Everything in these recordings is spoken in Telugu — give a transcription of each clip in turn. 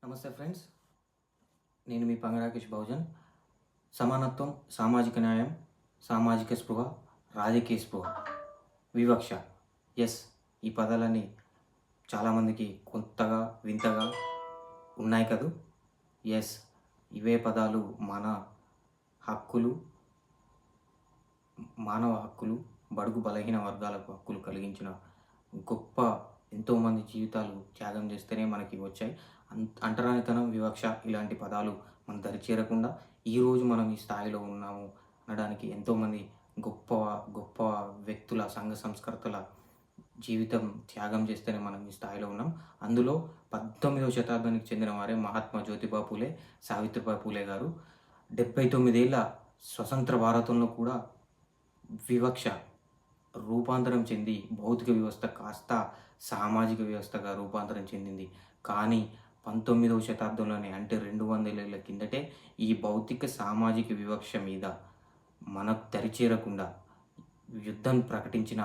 నమస్తే ఫ్రెండ్స్, నేను మీ పంగరాకేష్ బహుజన్. సమానత్వం, సామాజిక న్యాయం, సామాజిక స్పృహ, రాజకీయ స్పృహ, వివక్ష. ఎస్, ఈ పదాలన్నీ చాలామందికి కొత్తగా వింతగా ఉన్నాయి కదూ. ఎస్, ఇవే పదాలు మన హక్కులు, మానవ హక్కులు, బడుగు బలహీన వర్గాలకు హక్కులు కలిగించిన గొప్ప ఎంతోమంది జీవితాలు త్యాగం చేస్తేనే మనకి వచ్చాయి. అంటరానితనం, వివక్ష ఇలాంటి పదాలు మన దరి చేరకుండా ఈరోజు మనం ఈ స్థాయిలో ఉన్నాము అనడానికి ఎంతోమంది గొప్ప గొప్ప వ్యక్తుల, సంఘ సంస్కర్తల జీవితం త్యాగం చేస్తేనే మనం ఈ స్థాయిలో ఉన్నాం. అందులో 19వ శతాబ్దానికి చెందిన వారే మహాత్మా జ్యోతిబా పూలే, సావిత్రిబాయి పూలే గారు. 79 ఏళ్ల స్వతంత్ర భారతంలో కూడా వివక్ష రూపాంతరం చెంది భౌతిక వ్యవస్థ కాస్త సామాజిక వ్యవస్థగా రూపాంతరం చెందింది. కానీ 19వ శతాబ్దంలోనే, అంటే 200 ఏళ్ల కిందటే ఈ భౌతిక సామాజిక వివక్ష మీద మనకు దరిచేరకుండా యుద్ధం ప్రకటించిన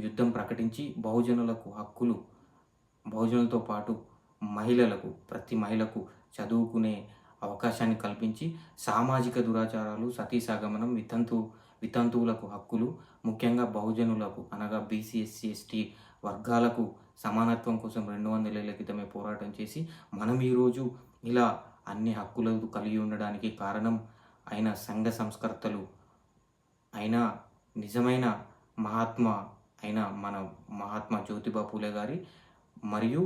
యుద్ధం ప్రకటించి బహుజనులకు హక్కులు, బహుజనులతో పాటు మహిళలకు, ప్రతి మహిళకు చదువుకునే అవకాశాన్ని కల్పించి సామాజిక దురాచారాలు, సతీ సహగమనం, వితంతువులకు హక్కులు, ముఖ్యంగా బహుజనులకు అనగా బీసీ, ఎస్సీ, ఎస్టీ వర్గాలకు సమానత్వం కోసం 200 ఏళ్ల క్రితమే పోరాటం చేసి మనం ఈరోజు ఇలా అన్ని హక్కులు కలిగి ఉండడానికి కారణం అయిన సంఘ సంస్కర్తలు అయిన నిజమైన మహాత్మా అయిన మన మహాత్మా జ్యోతిబా పూలే గారి మరియు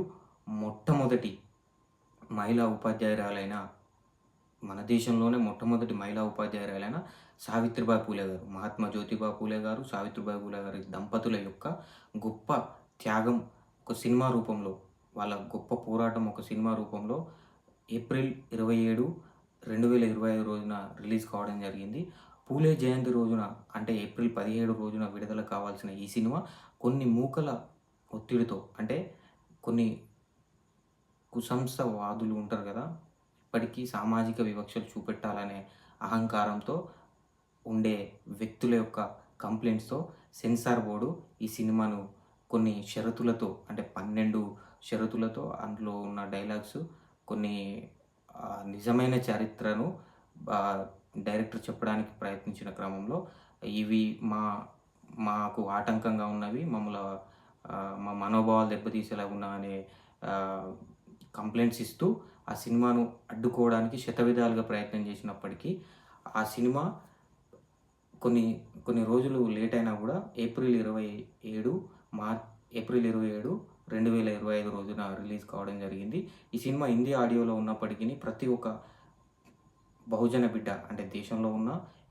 మొట్టమొదటి మహిళా ఉపాధ్యాయురాలైన, మన దేశంలోనే మొట్టమొదటి మహిళా ఉపాధ్యాయురాలైన సావిత్రిబాయి పూలే గారు, మహాత్మా జ్యోతిబా పూలే గారు, సావిత్రిబాయి పూలే గారి దంపతుల యొక్క గొప్ప త్యాగం ఒక సినిమా రూపంలో, వాళ్ళ గొప్ప పోరాటం ఒక సినిమా రూపంలో ఏప్రిల్ 27, 2025 రోజున రిలీజ్ కావడం జరిగింది. పూలే జయంతి రోజున, అంటే ఏప్రిల్ 17 రోజున విడుదల కావాల్సిన ఈ సినిమా కొన్ని మూకల ఒత్తిడితో, అంటే కొన్ని కుసంసవాదులు ఉంటారు కదా, ఇప్పటికీ సామాజిక వివక్షలు చూపెట్టాలనే అహంకారంతో ఉండే వ్యక్తుల యొక్క కంప్లైంట్స్తో సెన్సార్ బోర్డు ఈ సినిమాను కొన్ని షరతులతో, అంటే 12 షరతులతో, అందులో ఉన్న డైలాగ్స్ కొన్ని నిజమైన చరిత్రను డైరెక్టర్ చెప్పడానికి ప్రయత్నించిన క్రమంలో ఇవి మాకు ఆటంకంగా ఉన్నవి, మా మనోభావాలు దెబ్బతీసేలా ఉన్నా అనే కంప్లైంట్స్ ఇస్తూ ఆ సినిమాను అడ్డుకోవడానికి శతవిధాలుగా ప్రయత్నం చేసినప్పటికీ ఆ సినిమా కొన్ని కొన్ని రోజులు లేట్ అయినా కూడా ఏప్రిల్ 27, 2025 రోజున రిలీజ్ కావడం జరిగింది. ఈ సినిమా హిందీ ఆడియోలో ఉన్నప్పటికీ ప్రతి ఒక్క బహుజన బిడ్డ, అంటే దేశంలో ఉన్న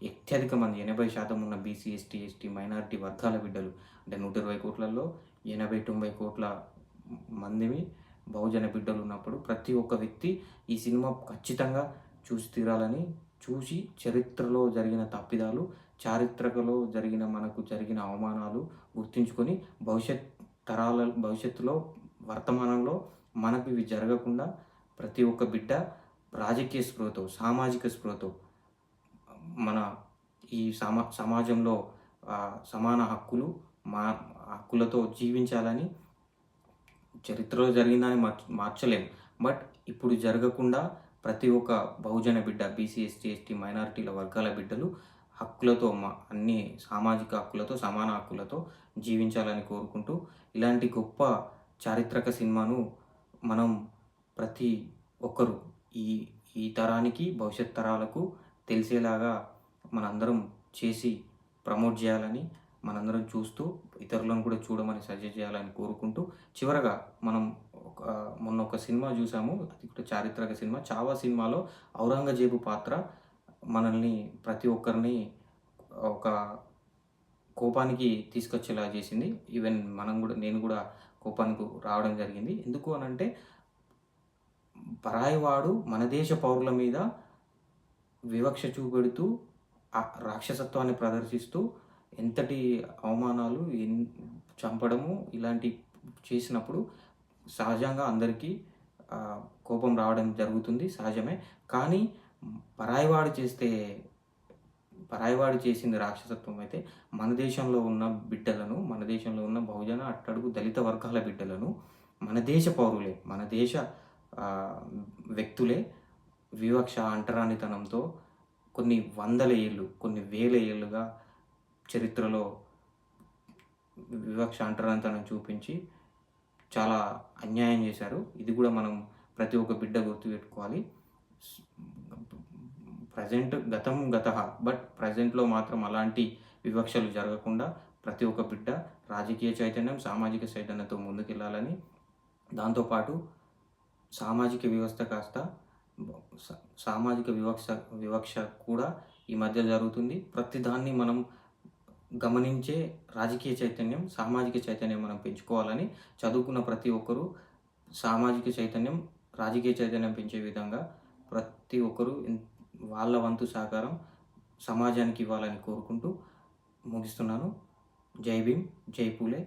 అత్యధిక మంది 80% ఉన్న బీసీ, ఎస్టీ, మైనారిటీ వర్గాల బిడ్డలు, అంటే 120 కోట్లలో 80-90 కోట్ల మందిని బహుజన బిడ్డలు ఉన్నప్పుడు ప్రతి ఒక్క వ్యక్తి ఈ సినిమా ఖచ్చితంగా చూసి తీరాలని, చూసి చరిత్రలో జరిగిన తప్పిదాలు, చారిత్రకలో మనకు జరిగిన అవమానాలు గుర్తుంచుకొని భవిష్యత్తులో వర్తమానంలో మనకు ఇవి జరగకుండా ప్రతి ఒక్క బిడ్డ రాజకీయ స్పృహతో, సామాజిక స్పృహతో మన ఈ సమాజంలో సమాన హక్కులు, హక్కులతో జీవించాలని. చరిత్రలో జరిగిందని మార్చలేం, బట్ ఇప్పుడు జరగకుండా ప్రతి ఒక్క బహుజన బిడ్డ, బీసీ, ఎస్టీ, మైనారిటీల వర్గాల బిడ్డలు హక్కులతో, అన్ని సామాజిక హక్కులతో, సమాన హక్కులతో జీవించాలని కోరుకుంటూ ఇలాంటి గొప్ప చారిత్రక సినిమాను మనం ప్రతి ఒక్కరూ ఈ తరానికి, భవిష్యత్ తరాలకు తెలిసేలాగా మనందరం చేసి ప్రమోట్ చేయాలని, మనందరం చూస్తూ ఇతరులను కూడా చూడమని సజెస్ట్ చేయాలని కోరుకుంటూ, చివరగా మనం మొన్న ఒక సినిమా చూసాము, అది కూడా చారిత్రక సినిమా, చావా సినిమాలో ఔరంగజేబు పాత్ర మనల్ని, ప్రతి ఒక్కరిని ఒక కోపానికి తీసుకొచ్చేలా చేసింది. ఈవెన్ నేను కూడా కోపానికి రావడం జరిగింది. ఎందుకు అనంటే, పరాయివాడు మన దేశ పౌరుల మీద వివక్ష చూపెడుతూ రాక్షసత్వాన్ని ప్రదర్శిస్తూ ఎంతటి అవమానాలు, చంపడము ఇలాంటి చేసినప్పుడు సహజంగా అందరికీ కోపం రావడం జరుగుతుంది, సహజమే. కానీ పరాయివాడు చేసింది రాక్షసత్వం అయితే, మన దేశంలో ఉన్న బిడ్డలను, మన దేశంలో ఉన్న బహుజన, అట్టడుగు, దళిత వర్గాల బిడ్డలను, మన దేశ పౌరులే, మన దేశ వ్యక్తులే వివక్ష, అంటరానితనంతో కొన్ని వందల ఏళ్ళు, కొన్ని వేల ఏళ్ళుగా చరిత్రలో వివక్ష, అంటరానితనం చూపించి చాలా అన్యాయం చేశారు. ఇది కూడా మనం ప్రతి ఒక్క బిడ్డ గుర్తుపెట్టుకోవాలి. స్ గతం గతః. బట్ ప్రెజెంట్‌లో మాత్రం అలాంటి వివక్షలు జరగకుండా ప్రతి ఒక్క బిడ్డ రాజకీయ చైతన్యం, సామాజిక చైతన్యంతో ముందుకెళ్ళాలని, దాంతోపాటు సామాజిక వ్యవస్థ కాస్త సామాజిక వివక్ష కూడా ఈ మధ్య జరుగుతుంది. ప్రతిదాన్ని మనం గమనించే రాజకీయ చైతన్యం, సామాజిక చైతన్యం మనం పెంచుకోవాలని చదువుకున్న ప్రతి ఒక్కరూ సామాజిక చైతన్యం, రాజకీయ చైతన్యం పెంచే విధంగా ప్రతి ఒక్కరూ వాళ్ళ వంతు సహకారం సమాజానికి ఇవ్వాలని కోరుకుంటూ ముగిస్తున్నాను. జై భీమ్, జై పూలే.